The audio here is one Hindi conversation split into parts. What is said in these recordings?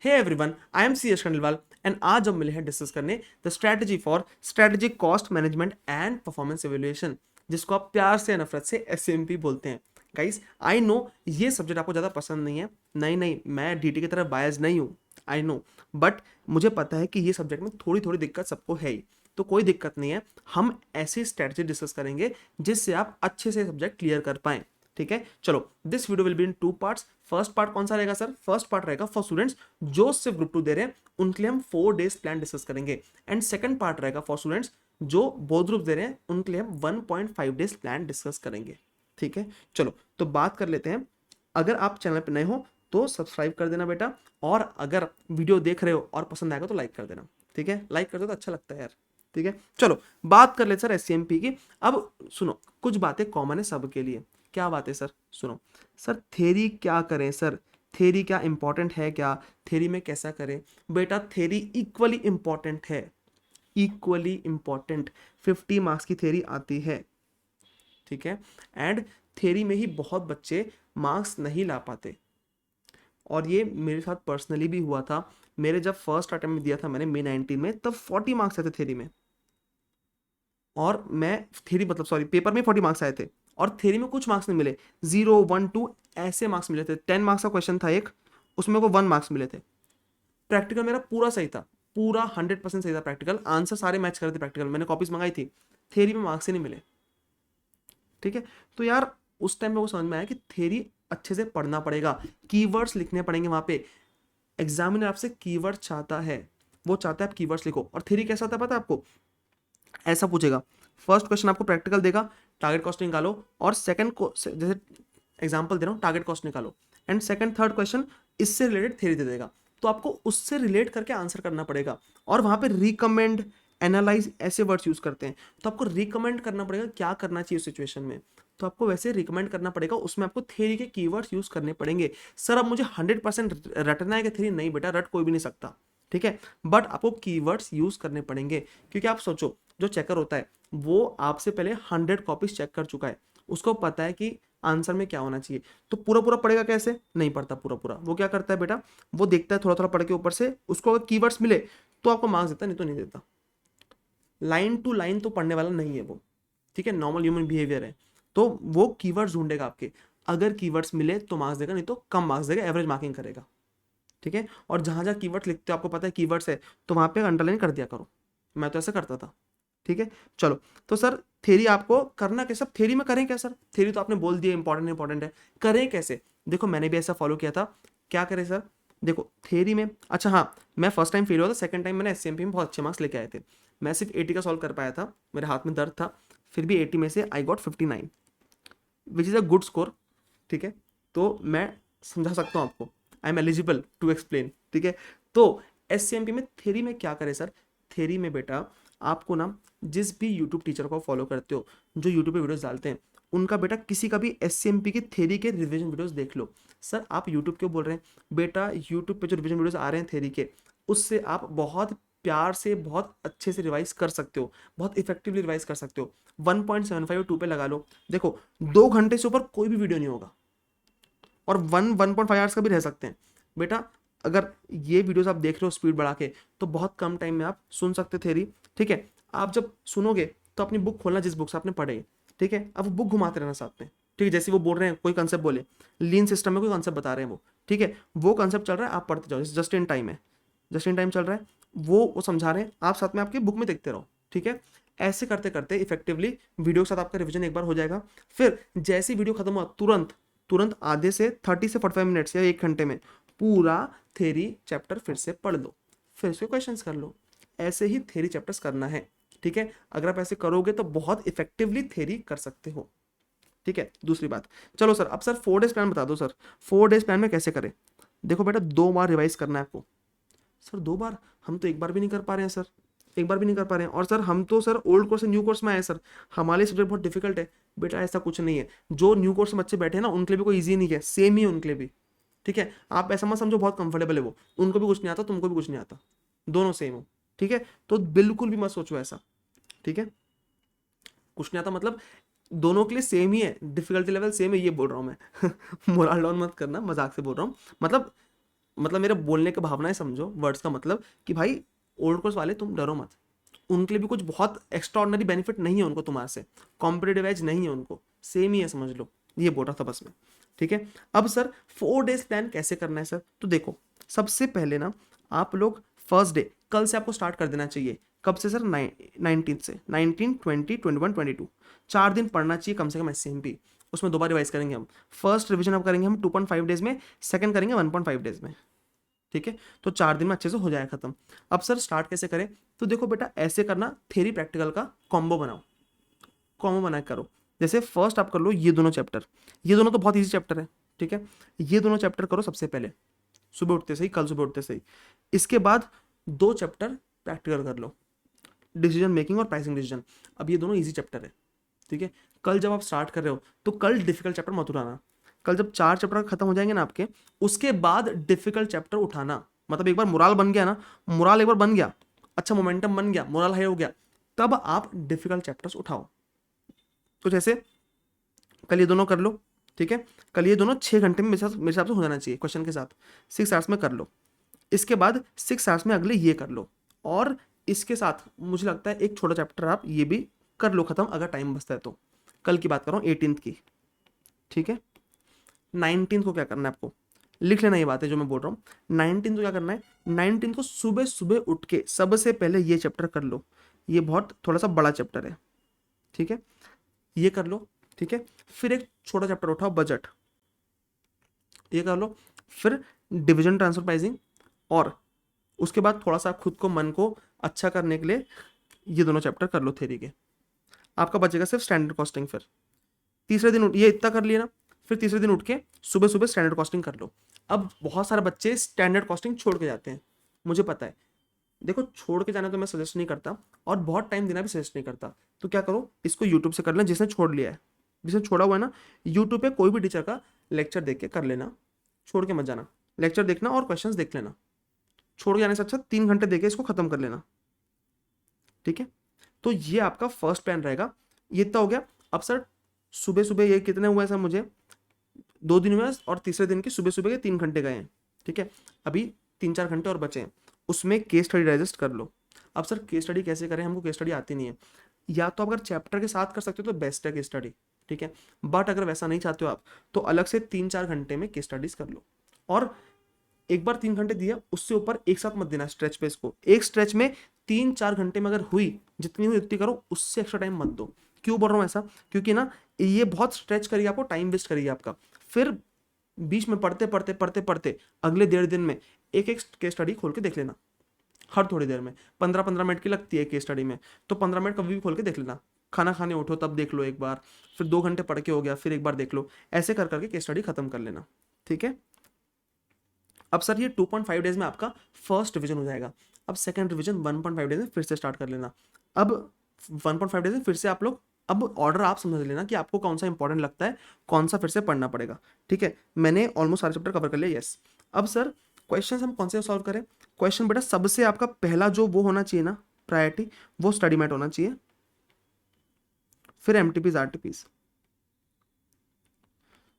Hey everyone, I am C S Khandelwal and आज हम मिले हैं डिस्कस करने the strategy for strategic cost management and performance evaluation, जिसको आप प्यार से नफरत से एसएमपी बोलते हैं। गाइस, आई नो ये सब्जेक्ट आपको ज़्यादा पसंद नहीं है। नहीं, मैं डीटी की तरफ बायस नहीं हूँ, आई नो, बट मुझे पता है कि ये सब्जेक्ट में थोड़ी थोड़ी दिक्कत सबको है ही, तो कोई दिक्कत नहीं है। हम ऐसी स्ट्रैटेजी डिस्कस करेंगे जिससे आप अच्छे से सब्जेक्ट क्लियर कर पाएं। ठीक है, चलो, this video will be in 2 parts. First part कौन सा रहेगा सर? फर्स्ट पार्ट रहेगा फॉर स्टूडेंट्स जो सिर्फ ग्रुप 2 दे रहे हैं, उनके लिए हम 4 डेज प्लान डिस्कस करेंगे। एंड सेकंड पार्ट रहेगा फॉर स्टूडेंट्स जो बोथ ग्रुप दे रहे हैं, उनके लिए हम 1.5 डेज प्लान डिस्कस करेंगे। ठीक है, चलो तो बात कर लेते हैं। अगर आप चैनल पर नए हो तो सब्सक्राइब कर देना बेटा, और अगर वीडियो देख रहे हो और पसंद आएगा तो लाइक कर देना। ठीक है, लाइक कर दो तो अच्छा लगता है यार। ठीक है, चलो बात कर लेते सर एससीएमपी की। अब सुनो, कुछ बातें कॉमन है सबके लिए। क्या बात है सर? सुनो सर, थ्योरी क्या करें सर? थ्योरी क्या इंपॉर्टेंट है क्या? थ्योरी में कैसा करें? बेटा थ्योरी इक्वली इंपॉर्टेंट है, इक्वली इंपॉर्टेंट। 50 मार्क्स की थ्योरी आती है। ठीक है, एंड थ्योरी में ही बहुत बच्चे मार्क्स नहीं ला पाते, और ये मेरे साथ पर्सनली भी हुआ था। मेरे जब फर्स्ट अटेम्प्ट में दिया था मैंने मे 19 में, तब 40 मार्क्स आए थे थ्योरी में, और मैं थ्योरी मतलब सॉरी पेपर में 40 मार्क्स आए थे, और थ्योरी में कुछ मार्क्स नहीं मिले। 0, 1, 2 ऐसे मार्क्स मिले थे। 10 मार्क्स का क्वेश्चन था एक, उसमें को 1 मार्क्स मिले थे। प्रैक्टिकल मेरा पूरा सही था, पूरा 100% सही था। प्रैक्टिकल आंसर सारे मैच कर रहे थे। प्रैक्टिकल मैंने कॉपीज मंगाई थी, थ्योरी में मार्क्स ही नहीं मिले। ठीक है, तो यार उस टाइम में वो समझ में आया कि थ्योरी अच्छे से पढ़ना पड़ेगा, कीवर्ड्स लिखने पड़ेंगे वहां पे। एग्जामिनर आपसे कीवर्ड चाहता है, वो चाहता है आप कीवर्ड्स लिखो। और थ्योरी कैसा होता है पता है आपको? ऐसा पूछेगा, फर्स्ट क्वेश्चन आपको प्रैक्टिकल देगा, टारगेट कॉस्ट निकालो, और सेकंड को जैसे एग्जांपल दे रहा हूँ, टारगेट कॉस्ट निकालो, एंड सेकंड थर्ड क्वेश्चन इससे रिलेटेड थ्योरी दे देगा। तो आपको उससे रिलेट करके आंसर करना पड़ेगा, और वहां पे रिकमेंड, एनालाइज ऐसे वर्ड्स यूज करते हैं। तो आपको रिकमेंड करना पड़ेगा क्या करना चाहिए उस सिचुएशन में, तो आपको वैसे रिकमेंड करना पड़ेगा। उसमें आपको थ्योरी के कीवर्ड्स यूज करने पड़ेंगे। सर अब मुझे 100% रटना है कि थ्योरी? नहीं बेटा, रट कोई भी नहीं सकता। ठीक है, बट आपको कीवर्ड्स यूज करने पड़ेंगे, क्योंकि आप सोचो, जो चेकर होता है वो आपसे पहले 100 कॉपीज चेक कर चुका है, उसको पता है कि आंसर में क्या होना चाहिए। तो पूरा पूरा पढ़ेगा कैसे? नहीं पढ़ता पूरा पूरा। वो क्या करता है बेटा, वो देखता है थोड़ा थोड़ा पढ़ के ऊपर से, उसको अगर कीवर्ड्स मिले तो आपको मार्क्स देता है, नहीं तो नहीं देता। लाइन टू लाइन तो पढ़ने वाला नहीं है वो। ठीक है, नॉर्मल ह्यूमन बिहेवियर है। तो वो कीवर्ड्स ढूंढेगा आपके, अगर कीवर्ड्स मिले तो मार्क्स देगा, नहीं तो कम मार्क्स देगा, एवरेज मार्किंग करेगा। ठीक है, और जहां जहां कीवर्ड्स लिखते हो आपको पता है कीवर्ड्स है, तो वहां पे अंडरलाइन कर दिया करो। मैं तो ऐसा करता था। ठीक है, चलो, तो सर थ्योरी आपको करना कैसे? सब थ्योरी में करें क्या सर? थ्योरी तो आपने बोल दिया इंपॉर्टेंट इंपॉर्टेंट है, करें कैसे? देखो मैंने भी ऐसा फॉलो किया था। क्या करें सर? देखो थ्योरी में, अच्छा हाँ, मैं फर्स्ट टाइम फेल हुआ था, सेकंड टाइम मैंने एससीएमपी में बहुत अच्छे मार्क्स लेके आए थे। मैं सिर्फ 80 का सॉल्व कर पाया था, मेरे हाथ में दर्द था, फिर भी 80 में से I got 59, which is a good score. ठीक है, तो मैं समझा सकता हूँ आपको, I am eligible to explain. ठीक है, तो एससीएमपी में थ्योरी में क्या करें सर? थ्योरी में बेटा आपको ना, जिस भी यूट्यूब टीचर को फॉलो करते हो, जो यूट्यूब पे वीडियोस डालते हैं, उनका बेटा किसी का भी एससीएमपी की थ्योरी के रिवीजन वीडियोस देख लो। सर आप यूट्यूब क्यों बोल रहे हैं? बेटा यूट्यूब पे जो रिवीजन वीडियोस आ रहे हैं थ्योरी के, उससे आप बहुत प्यार से, बहुत अच्छे से रिवाइज कर सकते हो, बहुत इफेक्टिवली रिवाइज कर सकते हो। 1.75 2 पे लगा लो। देखो 2 घंटे से ऊपर कोई भी वीडियो नहीं होगा, और 1.5 आवर्स का भी रह सकते हैं बेटा। अगर ये वीडियोस आप देख रहे हो स्पीड बढ़ा के, तो बहुत कम टाइम में आप सुन सकते थेरी। ठीक है, आप जब सुनोगे तो अपनी बुक खोलना जिस बुक से आपने पढ़े। ठीक है, अब बुक घुमाते रहना साथ में। ठीक है, जैसे वो बोल रहे हैं कोई कंसेप्ट बोले, लीन सिस्टम में कोई कंसेप्ट बता रहे हैं वो, ठीक है, वो कंसेप्ट चल रहा है, आप पढ़ते जाओ, जस्ट इन टाइम है, जस्ट इन टाइम चल रहा है, वो समझा रहे हैं, आप साथ में आपकी बुक में देखते रहो। ठीक है, ऐसे करते करते इफेक्टिवली वीडियो के साथ आपका रिवीजन एक बार हो जाएगा। फिर जैसी वीडियो खत्म हुआ, तुरंत तुरंत आधे से 30 से 45 मिनट्स या 1 घंटे में पूरा थ्योरी चैप्टर फिर से पढ़ लो, फिर से क्वेश्चंस कर लो। ऐसे ही थ्योरी चैप्टर्स करना है। ठीक है, अगर आप ऐसे करोगे तो बहुत इफेक्टिवली थ्योरी कर सकते हो। ठीक है, दूसरी बात, चलो सर अब सर 4 डेज प्लान बता दो सर। 4 डेज प्लान में कैसे करें? देखो बेटा 2 बार रिवाइज करना है आपको। सर 2 बार? हम तो एक बार भी नहीं कर पा रहे हैं सर, एक बार भी नहीं कर पा रहे हैं। और सर हम तो सर ओल्ड कोर्स से न्यू कोर्स में आए सर, हमारे सब्जेक्ट बहुत डिफिकल्ट है। बेटा ऐसा कुछ नहीं है, जो न्यू कोर्स में बच्चे बैठे हैं ना, उनके लिए भी कोई ईजी नहीं है, सेम ही है उनके लिए भी। ठीक है, आप ऐसा मत समझो बहुत कंफर्टेबल है वो, उनको भी कुछ नहीं आता, तुमको भी कुछ नहीं आता, दोनों सेम हो। ठीक है, तो बिल्कुल भी मत सोचो ऐसा। ठीक है, कुछ नहीं आता मतलब दोनों के लिए सेम ही है, डिफिकल्टी लेवल सेम है, ये बोल रहा हूँ मैं। मोरल डाउन मत करना, मजाक से बोल रहा हूँ। मतलब मतलब मेरे बोलने की भावनाएं समझो, वर्ड्स का मतलब कि भाई ओल्ड कोर्स वाले तुम डरो मत, उनके लिए भी कुछ बहुत एक्स्ट्रा ऑर्डिनरी बेनिफिट नहीं है उनको तुम्हारे से, कॉम्पिटेटिव एज नहीं है उनको, सेम ही है समझ लो, ये बोल रहा था बस मैं। ठीक है, अब सर 4 डेज प्लान कैसे करना है सर, तो देखो सबसे पहले ना आप लोग फर्स्ट डे कल से आपको स्टार्ट कर देना चाहिए। कब से सर, 19 से, 19, 20, 21, 22, 4 दिन पढ़ना चाहिए कम से कम एसएमपी। उसमें 2 बार रिवाइज करेंगे हम। फर्स्ट रिवीजन अब करेंगे हम 2.5 डेज में, सेकंड करेंगे 1.5 डेज में। ठीक है, तो 4 दिन में अच्छे से हो जाएगा खत्म। अब सर स्टार्ट कैसे करें, तो देखो बेटा ऐसे करना, थ्योरी प्रैक्टिकल का कॉम्बो बनाओ, कॉम्बो बना के करो। जैसे फर्स्ट आप कर लो ये दोनों चैप्टर, ये दोनों तो बहुत ईजी चैप्टर है। ठीक है, ये दोनों चैप्टर करो सबसे पहले, सुबह उठते से ही, कल सुबह उठते से ही। इसके बाद 2 चैप्टर प्रैक्टिकल कर लो, डिसीजन मेकिंग और प्राइसिंग डिसीजन। अब ये दोनों इजी चैप्टर है। ठीक है, कल जब आप स्टार्ट कर रहे हो तो कल डिफिकल्ट चैप्टर मत उठाना। कल जब 4 चैप्टर खत्म हो जाएंगे ना आपके, उसके बाद डिफिकल्ट चैप्टर उठाना। मतलब एक बार मोराल बन गया ना, मोराल एक बार बन गया, अच्छा मोमेंटम बन गया, मोराल हाई हो गया, तब आप डिफिकल्ट चैप्टर्स उठाओ। तो जैसे कल ये दोनों कर लो। ठीक है, कल ये दोनों 6 घंटे में मेरे हिसाब से हो जाना चाहिए क्वेश्चन के साथ, 6 आवर्स में कर लो। इसके बाद 6 आवर्स में अगले ये कर लो, और इसके साथ मुझे लगता है एक छोटा चैप्टर आप ये भी कर लो खत्म, अगर टाइम बचता है तो। कल की बात कर रहा हूँ 18 की। ठीक है, 19 को क्या करना है आपको, लिख लेना ये बातें जो मैं बोल रहा हूँ। 19 को क्या करना है, 19 को सुबह सुबह उठ के सबसे पहले ये चैप्टर कर लो। ये बहुत थोड़ा सा बड़ा चैप्टर है। ठीक है, ये कर लो। ठीक है, फिर एक छोटा चैप्टर उठाओ, बजट, ये कर लो। फिर डिविजन ट्रांसफर प्राइसिंग, और उसके बाद थोड़ा सा खुद को, मन को अच्छा करने के लिए ये दोनों चैप्टर कर लो थ्योरी के। आपका बचेगा सिर्फ स्टैंडर्ड कॉस्टिंग। फिर तीसरे दिन ये इतना कर लिया ना, फिर तीसरे दिन उठ के सुबह सुबह स्टैंडर्ड कॉस्टिंग कर लो। अब बहुत सारे बच्चे स्टैंडर्ड कॉस्टिंग छोड़ के जाते हैं, मुझे पता है। देखो छोड़ के जाना तो मैं सजेस्ट नहीं करता, और बहुत टाइम देना भी सजेस्ट नहीं करता। तो क्या करो, इसको यूट्यूब से कर लेना, जिसने छोड़ लिया है, जिसने छोड़ा हुआ है ना, यूट्यूब पे कोई भी टीचर का लेक्चर देख के कर लेना, छोड़ के मत जाना। लेक्चर देखना और क्वेश्चंस देख लेना, छोड़ के जाने से अच्छा 3 घंटे देके इसको खत्म कर लेना। ठीक है, तो ये आपका फर्स्ट प्लान रहेगा। ये इतना हो गया। अब सर सुबह सुबह ये कितने हुए सर, मुझे 2 दिन हुए, और तीसरे दिन की सुबह सुबह के 3 घंटे गए हैं। ठीक है, अभी 3-4 घंटे और बचे हैं, उसमें केस स्टडी डाइजेस्ट कर लो। अब सर केस स्टडी कैसे करें, हमको केस स्टडी आती नहीं है। या तो अगर चैप्टर के साथ कर सकते हो तो बेस्ट है केस स्टडी। ठीक है, बट अगर वैसा नहीं चाहते हो आप, तो अलग से 3-4 घंटे में केस स्टडीज कर लो। और एक बार 3 घंटे दिया, उससे ऊपर एक साथ मत देना स्ट्रेच पे इसको। एक स्ट्रेच में 3-4 घंटे में अगर हुई, जितनी हुई उतनी करो, उससे एक्स्ट्रा टाइम मत दो। क्यों बोल रहा हूँ ऐसा, क्योंकि ना ये बहुत स्ट्रेच करिए, आपको टाइम वेस्ट करिए आपका। फिर बीच में पढ़ते पढ़ते पढ़ते पढ़ते अगले 1.5 दिन में एक एक केस स्टडी खोल के देख लेना। हर थोड़ी देर में 15-15 मिनट की लगती है केस स्टडी में, तो 15 मिनट कभी भी खोल के देख लेना। खाना खाने उठो तब देख लो एक बार, फिर 2 घंटे पढ़ के हो गया, फिर एक बार देख लो। ऐसे कर करके केस स्टडी खत्म कर लेना। ठीक है, अब सर ये 2.5 डेज में आपका फर्स्ट रिवीजन हो जाएगा। अब सेकंड रिवीजन 1.5 डेज में फिर से स्टार्ट कर लेना। अब 1.5 डेज में फिर से आप लोग, अब ऑर्डर आप समझ लेना कि आपको कौन सा इंपॉर्टेंट लगता है, कौन सा फिर से पढ़ना पड़ेगा। ठीक है, मैंने ऑलमोस्ट सारे चैप्टर कवर कर लिया। यस, अब सर क्वेश्चन हम कौन से सॉल्व करें। क्वेश्चन बेटा सबसे आपका पहला जो वो होना चाहिए ना, प्रायोरिटी, वो स्टडी मैट होना चाहिए, फिर एमटीपीज आरटीपीज।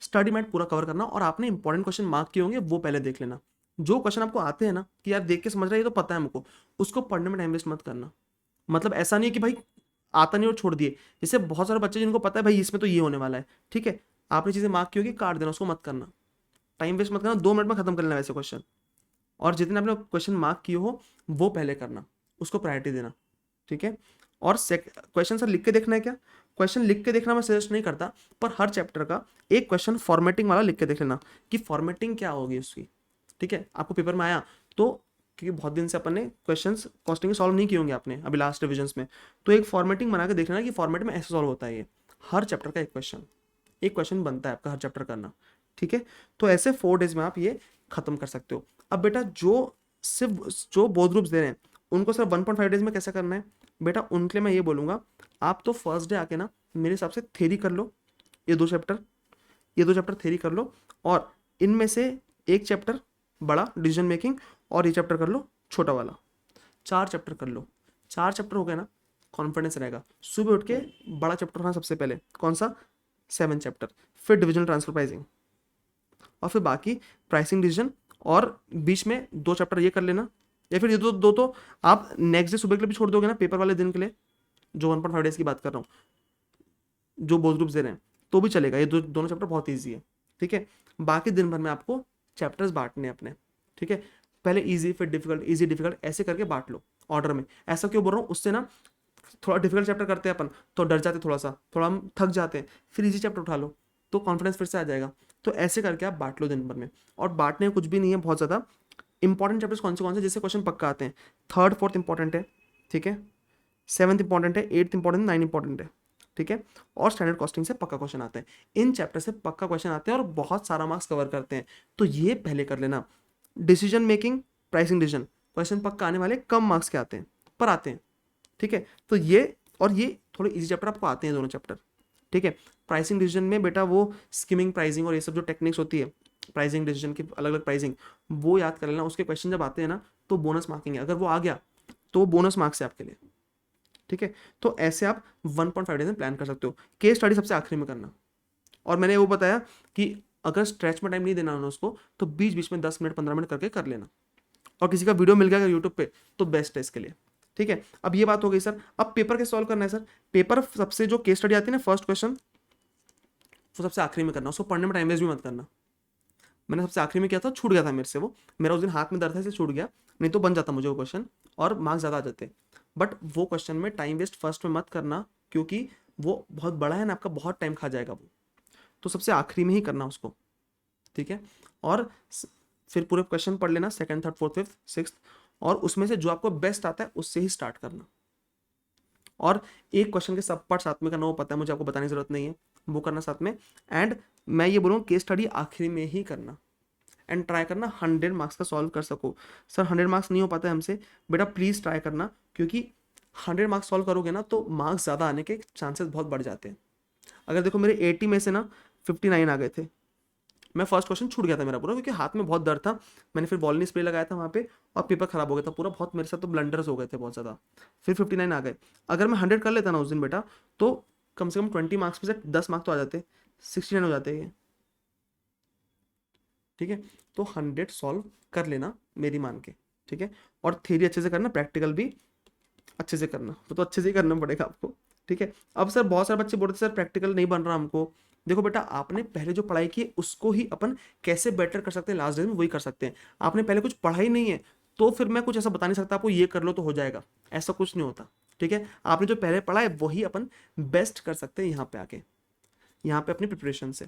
स्टडी मैट पूरा कवर करना, और आपने इंपॉर्टेंट क्वेश्चन मार्क किए होंगे वो पहले देख लेना। जो क्वेश्चन आपको आते हैं ना कि यार देख के समझ रहा है, ये तो पता है हमको, उसको पढ़ने में टाइम वेस्ट मत करना। मतलब ऐसा नहीं है कि भाई आता नहीं और छोड़ दिए। जैसे बहुत सारे बच्चे जिनको पता है भाई इसमें तो ये होने वाला है, ठीक है, आपने चीज़ें मार्क की होगी, काट देना, उसको मत करना। टाइम वेस्ट मत करना, 2 मिनट में खत्म कर लेना वैसे क्वेश्चन। और जितने आपने क्वेश्चन मार्क किए हो वो पहले करना, उसको प्रायोरिटी देना। ठीक है, और क्वेश्चन सर लिख के देखना है क्या, क्वेश्चन लिख के देखना मैं सजेस्ट नहीं करता, पर हर चैप्टर का एक क्वेश्चन फॉर्मेटिंग वाला लिख के देख लेना कि फॉर्मेटिंग क्या होगी उसकी। ठीक है, आपको पेपर में आया तो, क्योंकि बहुत दिन से अपन ने क्वेश्चंस कॉस्टिंग सॉल्व नहीं किए होंगे आपने अभी लास्ट रिविजन्स में, तो एक फॉर्मेटिंग बना के देख लेना कि फॉर्मेट में ऐसे सॉल्व होता है ये। हर चैप्टर का एक क्वेश्चन बनता है आपका हर चैप्टर करना। ठीक है, तो ऐसे 4 डेज में आप ये खत्म कर सकते हो। अब बेटा जो बोर्ड ग्रुप्स दे रहे हैं उनको सर 1.5 डेज में कैसे करना है, बेटा उनके लिए मैं ये बोलूँगा, आप तो फर्स्ट डे आके ना मेरे हिसाब से थ्योरी कर लो, ये दो चैप्टर थ्योरी कर लो, और इनमें से एक चैप्टर बड़ा डिसीजन मेकिंग, और ये चैप्टर कर लो छोटा वाला। 4 चैप्टर कर लो, 4 चैप्टर हो गए ना, कॉन्फिडेंस रहेगा। सुबह उठ के बड़ा चैप्टर उठाना सबसे पहले, कौन सा, 7 चैप्टर, फिर डिविजनल ट्रांसफर प्राइसिंग, और फिर बाकी प्राइसिंग डिसीजन और बीच में 2 चैप्टर ये कर लेना, या फिर ये दो तो आप नेक्स्ट डे सुबह के लिए भी छोड़ दोगे ना, पेपर वाले दिन के लिए, जो 1.5 डेज की बात कर रहा हूँ, जो बोथ ग्रुप्स दे रहे हैं, तो भी चलेगा। ये दोनों चैप्टर बहुत ईजी है, ठीक है। बाकी दिन भर में आपको चैप्टर्स बांटने अपने, ठीक है। पहले ईजी फिर डिफिकल्ट, ईजी डिफिकल्ट ऐसे करके बांट लो ऑर्डर में। ऐसा क्यों बोल रहा हूँ, उससे ना थोड़ा डिफिकल्ट चैप्टर करते हैं अपन तो डर जाते, थोड़ा हम थक जाते हैं, फिर इजी चैप्टर उठा लो तो कॉन्फिडेंस फिर से आ जाएगा। तो ऐसे करके आप बांट लो दिन भर में। और बांटने में कुछ भी नहीं है बहुत ज़्यादा। इंपॉर्टेंट चैप्टर्स कौन से जिससे क्वेश्चन पक्का आते हैं, 3rd 4th इंपॉर्टेंट है, ठीक है, 7th इंपॉर्टेंट है, 8th इंपॉर्टेंट, 9th इंपॉर्टेंट है, ठीक है। और स्टैंडर्ड कॉस्टिंग से पक्का क्वेश्चन आते हैं। इन चैप्टर से पक्का क्वेश्चन आते हैं और बहुत सारा मार्क्स कवर करते हैं, तो ये पहले कर लेना। Decision making, pricing decision, question पक्का आने वाले, कम मार्क्स के आते हैं पर आते हैं, ठीक है। तो ये और ये थोड़े इजी चैप्टर आपको आते हैं दोनों चैप्टर, ठीक है। प्राइसिंग डिसीजन में बेटा वो स्कीमिंग प्राइसिंग और ये सब जो टेक्निक्स होती है प्राइसिंग डिसीजन की, अलग अलग प्राइसिंग, वो याद कर लेना। उसके क्वेश्चन जब आते हैं ना तो बोनस मार्किंग है, अगर वो आ गया तो बोनस मार्क्स है आपके लिए, ठीक है। तो ऐसे आप 1.5 डेज में प्लान कर सकते हो। केस स्टडी सबसे आखिरी में करना। और मैंने वो बताया कि अगर स्ट्रेच में टाइम नहीं देना ना उसको, तो बीच बीच में 10 मिनट 15 मिनट करके कर लेना। और किसी का वीडियो मिल गया यूट्यूब पे तो बेस्ट है इसके लिए, ठीक है। अब ये बात हो गई सर, अब पेपर कैसे सॉल्व करना है सर। पेपर सबसे जो केस स्टडी आती है ना, फर्स्ट क्वेश्चन, वो सबसे आखिरी में करना, उसको पढ़ने में टाइम वेस्ट भी मत करना। मैंने सबसे आखिरी में किया था, छूट गया था मेरे से वो, मेरा उस दिन हाथ में दर्द था इसलिए छूट गया, नहीं तो बन जाता मुझे वो क्वेश्चन और मार्क्स ज़्यादा आ जाते। बट वो क्वेश्चन में टाइम वेस्ट फर्स्ट में मत करना, क्योंकि वो बहुत बड़ा है ना, आपका बहुत टाइम खा जाएगा वो, तो सबसे आखिरी में ही करना उसको, ठीक है। और फिर पूरे क्वेश्चन पढ़ लेना, 2nd 3rd 4th 5th 6th, और उसमें से जो आपको बेस्ट आता है उससे ही स्टार्ट करना। और एक क्वेश्चन के सब पार्ट साथ में करना, वो पता है मुझे, आपको बताने की जरूरत नहीं है, वो करना साथ में। एंड मैं ये बोलूँ केस स्टडी आखिरी में ही करना, एंड ट्राई करना 100 मार्क्स का सॉल्व कर सको। सर 100 मार्क्स नहीं हो पाता है हमसे, बेटा प्लीज़ ट्राई करना, क्योंकि 100 मार्क्स सॉल्व करोगे ना तो मार्क्स ज़्यादा आने के चांसेस बहुत बढ़ जाते हैं। अगर देखो मेरे 80 में से ना 59 आ गए थे, मैं फर्स्ट क्वेश्चन छूट गया था मेरा पूरा, क्योंकि हाथ में बहुत दर्द था, मैंने फिर बॉल स्प्रे लगाया था वहाँ पे और पेपर खराब हो गया था पूरा, बहुत मेरे साथ तो ब्लंडर्स हो गए थे बहुत ज़्यादा, फिर 59 आ गए। अगर मैं 100 कर लेता ना उस दिन बेटा, तो कम से कम 20 मार्क्स में से 10 मार्क्स तो आ जाते, 69 हो जाते ये, ठीक है। तो 100 सॉल्व कर लेना मेरी मान के, ठीक है। और थ्योरी अच्छे से करना, प्रैक्टिकल भी अच्छे से करना, वो तो अच्छे से ही करना पड़ेगा आपको, ठीक है। अब सर बहुत सारे बच्चे बोलते सर प्रैक्टिकल नहीं बन रहा हमको। देखो बेटा, आपने पहले जो पढ़ाई की उसको ही अपन कैसे बेटर कर सकते हैं लास्ट डेज में, वही कर सकते हैं। आपने पहले कुछ पढ़ा ही नहीं है तो फिर मैं कुछ ऐसा बता नहीं सकता आपको ये कर लो तो हो जाएगा, ऐसा कुछ नहीं होता, ठीक है। आपने जो पहले पढ़ा है वही अपन बेस्ट कर सकते हैं यहाँ पे आके, यहाँ पे अपनी प्रिपरेशन से,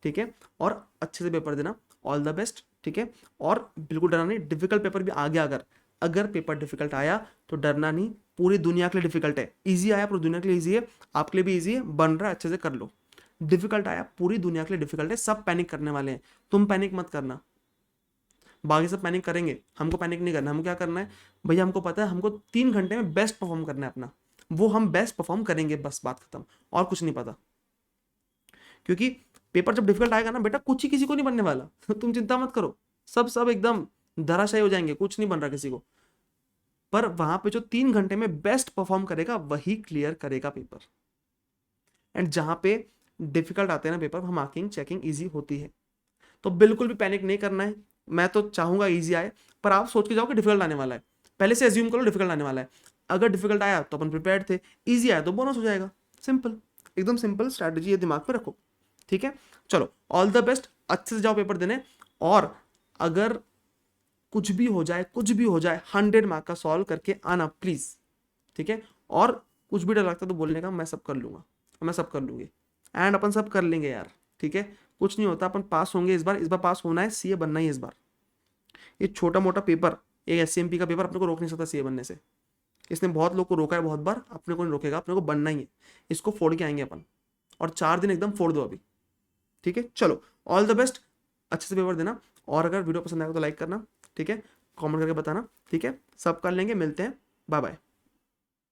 ठीक है। और अच्छे से पेपर देना, ऑल द बेस्ट, ठीक है। और बिल्कुल डरना नहीं, डिफिकल्ट पेपर भी आ गया अगर अगर पेपर डिफिकल्ट आया तो डरना नहीं, पूरी दुनिया के लिए डिफिकल्ट है। इजी आया पूरी दुनिया के लिए इजी है, आपके लिए भी इजी है, बन रहा है अच्छे से कर लो। डिफिकल्ट आया पूरी दुनिया के लिए डिफिकल्ट है, सब पैनिक करने वाले हैं, तुम पैनिक मत करना। बाकी सब पैनिक करेंगे, हमको पैनिक नहीं करना। हमको क्या करना है भैया, हमको पता है हमको 3 घंटे में बेस्ट परफॉर्म करना है अपना, वो हम बेस्ट परफॉर्म करेंगे, बस बात खत्म, और कुछ नहीं पता। क्योंकि पेपर जब डिफिकल्ट आएगा ना बेटा, कुछ ही किसी को नहीं बनने वाला तुम चिंता मत करो, सब एकदम धराशायी हो जाएंगे, कुछ नहीं बन रहा किसी को। पर वहां पे जो 3 घंटे में बेस्ट परफॉर्म करेगा वही क्लियर करेगा पेपर। एंड जहां पे डिफिकल्ट आते हैं ना पेपर, वहां मार्किंग चेकिंग ईजी होती है। तो बिल्कुल भी पैनिक नहीं करना है। मैं तो चाहूंगा ईजी आए, पर आप सोच के जाओ कि डिफिकल्ट आने वाला है, पहले से एज्यूम करो डिफिकल्ट आने वाला है। अगर डिफिकल्ट आया तो अपन प्रिपेयर्ड थे, ईजी आया तो बोनस हो जाएगा। सिंपल, एकदम सिंपल स्ट्रैटेजी है, दिमाग में रखो, ठीक है। चलो ऑल द बेस्ट, अच्छे से जाओ पेपर देने। और अगर कुछ भी हो जाए, कुछ भी हो जाए, 100 मार्क का सॉल्व करके आना प्लीज, ठीक है। और कुछ भी डर लगता तो बोलने का, मैं सब कर लूंगा, मैं सब कर लूंगी, एंड अपन सब कर लेंगे यार, ठीक है। कुछ नहीं होता, अपन पास होंगे इस बार पास होना है, सीए बनना ही इस बार। ये छोटा मोटा पेपर, एक एससीएमपी का पेपर अपने को रोक नहीं सकता सीए बनने से। इसने बहुत लोग को रोका है बहुत बार, अपने को नहीं रोकेगा, अपने को बनना ही है। इसको फोड़ के आएंगे अपन, और 4 दिन एकदम फोड़ दो अभी, ठीक है। चलो ऑल द बेस्ट, अच्छे से पेपर देना। और अगर वीडियो पसंद आएगा तो लाइक करना, ठीक है, कमेंट करके बताना, ठीक है। सब कर लेंगे, मिलते हैं, बाय बाय।